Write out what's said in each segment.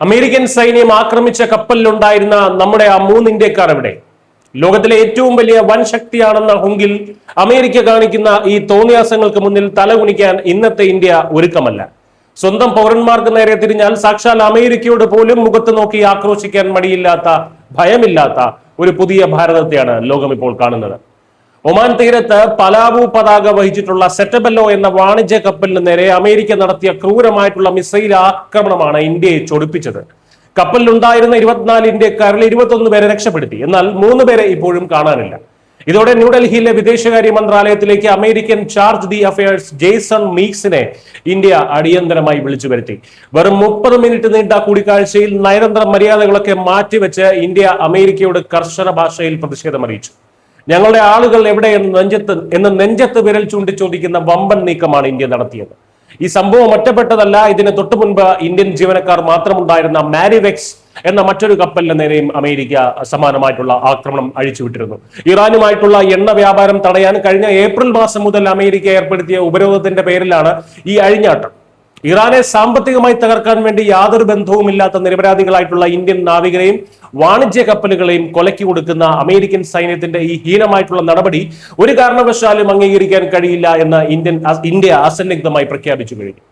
American സൈന്യം ആക്രമിച്ച കപ്പലിലുണ്ടായിരുന്ന നമ്മുടെ ആ 3 ഇന്ത്യക്കാർ എവിടെ? ലോകത്തിലെ ഏറ്റവും വലിയ വൻ ശക്തിയാണെന്ന ഹുങ്കിൽ അമേരിക്ക കാണിക്കുന്ന ഈ തോന്നിയാസങ്ങൾക്ക് മുന്നിൽ തലകുനിക്കാൻ ഇന്നത്തെ ഇന്ത്യ ഒരുക്കമല്ല. സ്വന്തം പൗരന്മാർക്ക് നേരെ തിരിഞ്ഞാൽ സാക്ഷാൽ അമേരിക്കയോട് പോലും മുഖത്ത് നോക്കി ആക്രോശിക്കാൻ മടിയില്ലാത്ത, ഭയമില്ലാത്ത ഒരു പുതിയ ഭാരതത്തെയാണ് ലോകം ഇപ്പോൾ കാണുന്നത്. ഒമാൻ തീരത്ത് പലാവു പതാക വഹിച്ചിട്ടുള്ള സെറ്റബെല്ലോ എന്ന വാണിജ്യ കപ്പലിന് നേരെ അമേരിക്ക നടത്തിയ ക്രൂരമായിട്ടുള്ള മിസൈൽ ആക്രമണമാണ് ഇന്ത്യയെ ചൊടിപ്പിച്ചത്. കപ്പലിലുണ്ടായിരുന്ന 24 ഇന്ത്യക്കാരിൽ 21 പേരെ രക്ഷപ്പെടുത്തി. എന്നാൽ 3 പേരെ ഇപ്പോഴും കാണാനില്ല. ഇതോടെ ന്യൂഡൽഹിയിലെ വിദേശകാര്യ മന്ത്രാലയത്തിലേക്ക് American charge d' affaires Jason മീക്സിനെ ഇന്ത്യ അടിയന്തരമായി വിളിച്ചു വരുത്തി. വെറും 30 മിനിറ്റ് നീണ്ട കൂടിക്കാഴ്ചയിൽ നയതന്ത്ര മര്യാദകളൊക്കെ മാറ്റിവെച്ച് ഇന്ത്യ അമേരിക്കയോട് കർശന ഭാഷയിൽ പ്രതിഷേധമറിയിച്ചു. ഞങ്ങളുടെ ആളുകൾ എവിടെയെന്ന് നെഞ്ചത്ത് വിരൽ ചൂണ്ടി ചോദിക്കുന്ന വമ്പൻ നീക്കമാണ് ഇന്ത്യ നടത്തിയത്. ഈ സംഭവം ഒറ്റപ്പെട്ടതല്ല. ഇതിന് തൊട്ടു മുൻപ് ഇന്ത്യൻ ജീവനക്കാർ മാത്രമുണ്ടായിരുന്ന മാരിവെക്സ് എന്ന മറ്റൊരു കപ്പലിന് നേരെയും അമേരിക്ക സമാനമായിട്ടുള്ള ആക്രമണം അഴിച്ചുവിട്ടിരുന്നു. ഇറാനുമായിട്ടുള്ള എണ്ണ വ്യാപാരം തടയാൻ കഴിഞ്ഞ ഏപ്രിൽ മാസം മുതൽ അമേരിക്ക ഏർപ്പെടുത്തിയ ഉപരോധത്തിന്റെ പേരിലാണ് ഈ അഴിഞ്ഞാട്ടം. ഇറാനെ സാമ്പത്തികമായി തകർക്കാൻ വേണ്ടി യാതൊരു ബന്ധവുമില്ലാത്ത നിരപരാധികളായിട്ടുള്ള ഇന്ത്യൻ നാവികരെയും വാണിജ്യ കപ്പലുകളെയും കൊലക്കി കൊടുക്കുന്ന അമേരിക്കൻ സൈന്യത്തിന്റെ ഈ ഹീനമായിട്ടുള്ള നടപടി ഒരു കാരണവശാലും അംഗീകരിക്കാൻ കഴിയില്ല എന്ന് ഇന്ത്യ അസന്നിഗ്ധമായി പ്രഖ്യാപിച്ചു കഴിഞ്ഞു.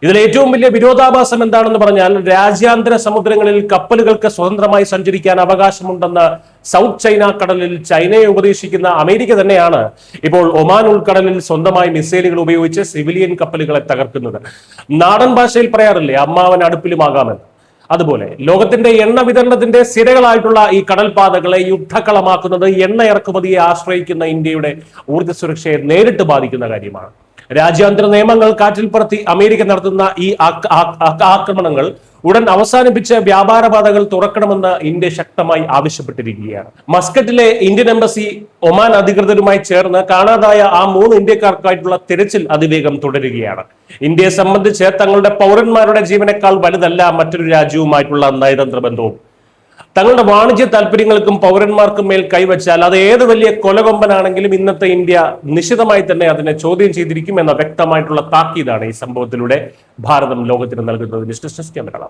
ഇതിൽ ഏറ്റവും വലിയ വിരോധാഭാസം എന്താണെന്ന് പറഞ്ഞാൽ, രാജ്യാന്തര സമുദ്രങ്ങളിൽ കപ്പലുകൾക്ക് സ്വതന്ത്രമായി സഞ്ചരിക്കാൻ അവകാശമുണ്ടെന്ന് സൗത്ത് ചൈന കടലിൽ ചൈനയെ ഉപദേശിക്കുന്ന അമേരിക്ക തന്നെയാണ് ഇപ്പോൾ ഒമാൻ ഉൾക്കടലിൽ സ്വന്തമായി മിസൈലുകൾ ഉപയോഗിച്ച് സിവിലിയൻ കപ്പലുകളെ തകർക്കുന്നത്. നാടൻ ഭാഷയിൽ പറയാറില്ലേ, അമ്മാവൻ അടുപ്പിലുമാകാമെന്ന്. അതുപോലെ ലോകത്തിന്റെ എണ്ണ വിതരണത്തിന്റെ സിരകളായിട്ടുള്ള ഈ കടൽപാതകളെ യുദ്ധക്കളമാക്കുന്നത് എണ്ണ ഇറക്കുമതിയെ ആശ്രയിക്കുന്ന ഇന്ത്യയുടെ ഊർജ്ജ സുരക്ഷയെ നേരിട്ട് ബാധിക്കുന്ന കാര്യമാണ്. രാജ്യാന്തര നിയമങ്ങൾ കാറ്റിൽ പറത്തി അമേരിക്ക നടത്തുന്ന ഈ ആക്രമണങ്ങൾ ഉടൻ അവസാനിപ്പിച്ച് വ്യാപാരപാതകൾ തുറക്കണമെന്ന് ഇന്ത്യ ശക്തമായി ആവശ്യപ്പെട്ടിരിക്കുകയാണ്. മസ്കറ്റിലെ ഇന്ത്യൻ എംബസി ഒമാൻ അധികൃതരുമായി ചേർന്ന് കാണാതായ ആ 3 ഇന്ത്യക്കാർക്കായിട്ടുള്ള തിരച്ചിൽ അതിവേഗം തുടരുകയാണ്. ഇന്ത്യയെ സംബന്ധിച്ച് തങ്ങളുടെ പൗരന്മാരുടെ ജീവനേക്കാൾ വലുതല്ല മറ്റൊരു രാജ്യവുമായിട്ടുള്ള നയതന്ത്ര ബന്ധവും. തങ്ങളുടെ വാണിജ്യ താല്പര്യങ്ങൾക്കും പൗരന്മാർക്കും മേൽ കൈവച്ചാൽ അത് ഏത് വലിയ കൊലകൊമ്പനാണെങ്കിലും ഇന്നത്തെ ഇന്ത്യ നിശ്ചിതമായി തന്നെ അതിനെ ചോദ്യം ചെയ്തിരിക്കും എന്ന വ്യക്തമായിട്ടുള്ള താക്കീതാണ് ഈ സംഭവത്തിലൂടെ ഭാരതം ലോകത്തിന് നൽകുന്നത്. News desk Kerala.